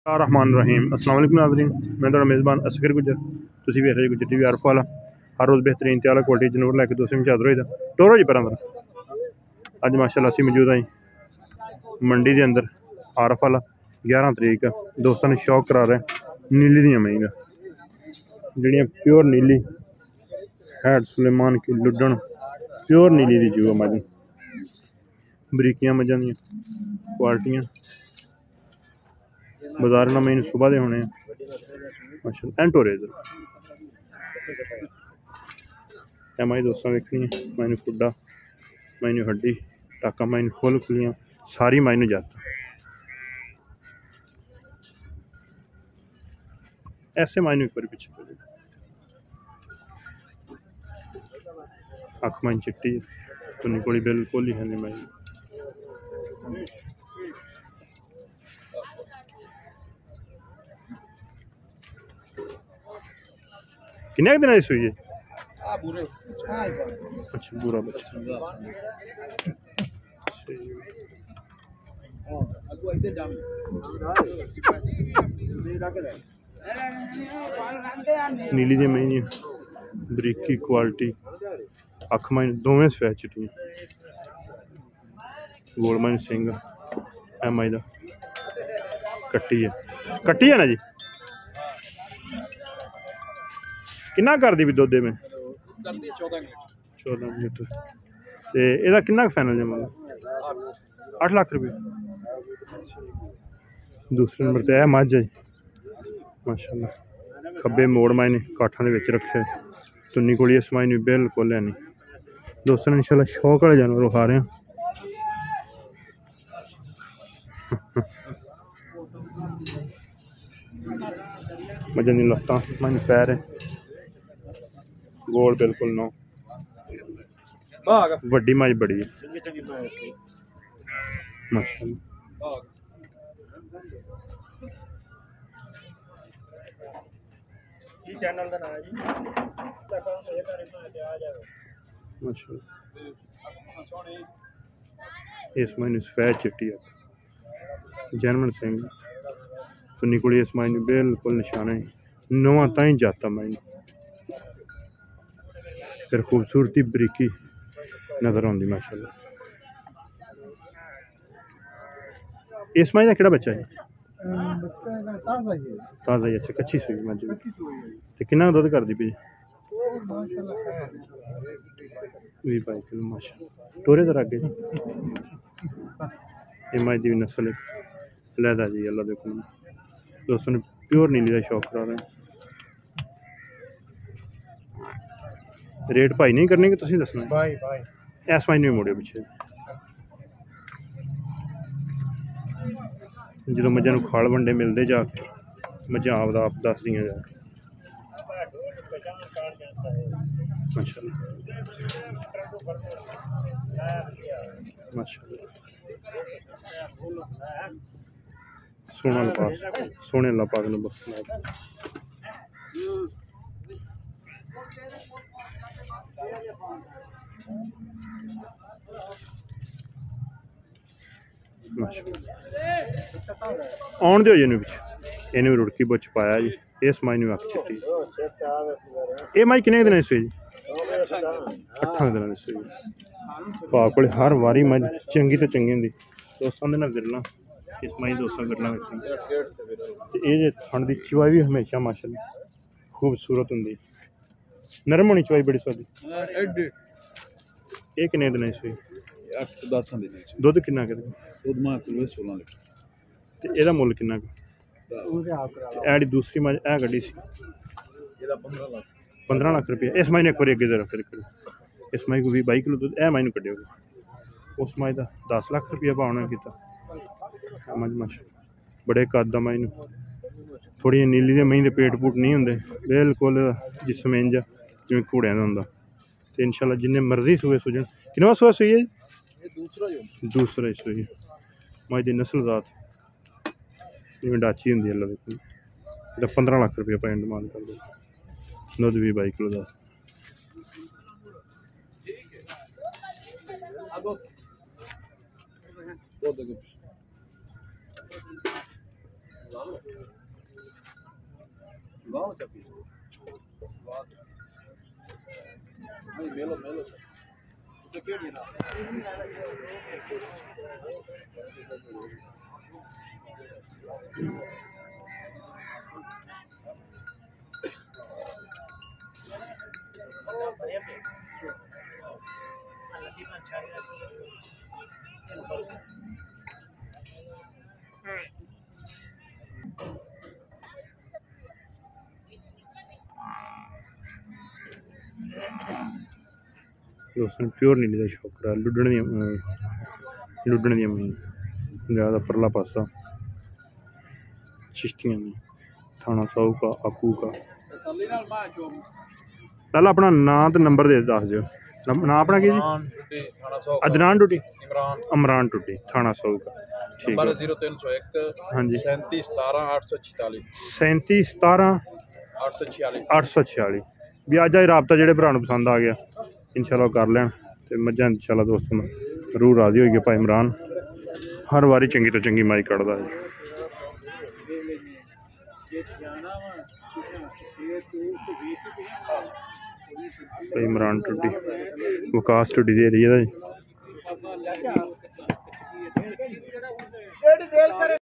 रहमान रहीम अस्सलाम वालेकुम नाज़रीन, मैं तो मेज़बान असगर गुजर तुसी वेख रहे गुजर टीवी आरफ वाला हर रोज़ बेहतरीन त्यार क्वालिटी जनवर लैके दोस्तों में चादर होई टोरो जी पर अज माशाल्लाह असी मौजूद आई मंडी के अंदर आरफ वाला 11 तरीक दोस्तों ने शौक करा रहे नीली दी मई का जड़ियाँ प्योर नीली हैड सुलेमान की लुडन प्योर नीली दी जू मज बरीकियां मजा दी क्वालिटियां बाजार ना मैंने सुबह दे होने माशाल्लाह एंटोरेज माई दोस्तों वेखनी है मैंने खुडा मैंने हड्डी टाका मैंने फुल खुलियां सारी मैंने जाता ऐसे मैंने एक बार पीछे अख मैंने चिट्टी तुनी कोली बिल्कुल ही है नहीं मैंने किन्ने दिन आई सुई है अच्छा बुरा बच्चा नीली दी मई बरीकी क्वालिटी अख माइन दोवें सफेद चिट्टियां गोल माइन सिंह एम आई दा कट्टी है ना जी किन्ना कर दी भी दुध में 14 लीटर ते एदा किन्ना फाइनल जमा 8 लाख रुपये दूसरे नंबर ते मझ है माशाल्लाह खब्बे मोड़ मायने काठा दे विच रखे तुन्नी कोली इस मायने बिल्कुल है नहीं दोस्तों ने इंशाल्लाह शौक वाले जानवर खा रहे हैं मजन दी लत्तां मायने पैर है गोल बिल्कुल नो वड्डी मज बड़ी है माशाल्लाह चैनल का नाम है जी माशाल्लाह इस महीने सफेद चिट्टी है जर्मन सिंह सुन्नी कुड़ी इस महीने बिल्कुल निशाना है नवा ताई जाता महीने फिर खूबसूरती बरीकी नजर आती माशाल्लाह इस महीने का केड़ा बच्चा है ताज़ा ही अच्छा कच्ची सुई मज ते किन्ना दुध कर दी पी 20-22 किलो माशाल्लाह टोरे तर अगे ये मज की नस्ल लैदा जी अल्लाह देखो दोस्तों ने प्योर नीली का शौक करा रहे हैं रेट भाई नहीं करने कि तुम दसना भाई इस महीने भी मुड़े पिछे जो मझा खाल वंडे मिलते जाके मझा आप दस दी जा सोने अल्लाह पाक ने बख्श आन दो जी इन्हें भी रुड़की बुच पाया जी इस माई अख चिट्टी ये माई किन्ने दिन सूई जी 8 दिन सूई भा को हर वारी मझ चंगी तो चंगी होंगी दोस्तों के विरला इस माई दोस्तों विरला ये थन की चवाई भी हमेशा माशाल्लाह खूबसूरत होंगी नरम होनी चवाई बड़ी स्वादी ये किन्ने दिन सूई 8-10 दिन दुध किन्ना कर दुध मां 16 लीटर एदा मुल किन्ना ऐडी दूसरी मज ए गड्डी सी 15 लाख रुपये इस महीने एक बार अगे जरा फिर इस मई को 20-22 किलो दूध ए महीने कड्डियो उस मई का 10 लाख रुपया भावना किया मज माशा बड़े कद मई थोड़ी नीली दे मई दे पेट पूट नहीं होंगे बिल्कुल जिसम इंज जिवें घोड़ियां दा होंदा ते इंशाल्लाह जिन्ने मर्जी सूए सूजन किन्ना सूआ सूई है दूसरा ही सूई मज दी नस्ल जात जिवें डाची होंदी अल्लाह देखो 15 लाख रुपया भाई डिमांड कर दो दुध 20-22 किलो का दोस्तों प्योर नीली का शौकरा लुडन दी ज़्यादा परला पासा चिश्तियां में थाना साहू का आकू का पहला अपना नाम तो नंबर दे दस दियो ना अपना की जी अदनान टुटी इमरान टुटी थाना साहू का ठीक है 0301 हाँ जी 37 17 846 37 17 846 भी अज ही राबता जो भरा पसंद आ गया इंशाल्लाह कर लैन तो मझां इंशाल्लाह दोस्तों रूह राजी हो गया भाई इमरान हर वारी चंगी तो चंगी माई कढ़दा है भाई इमरान टुड्डी वकास टुड्डी दे रही है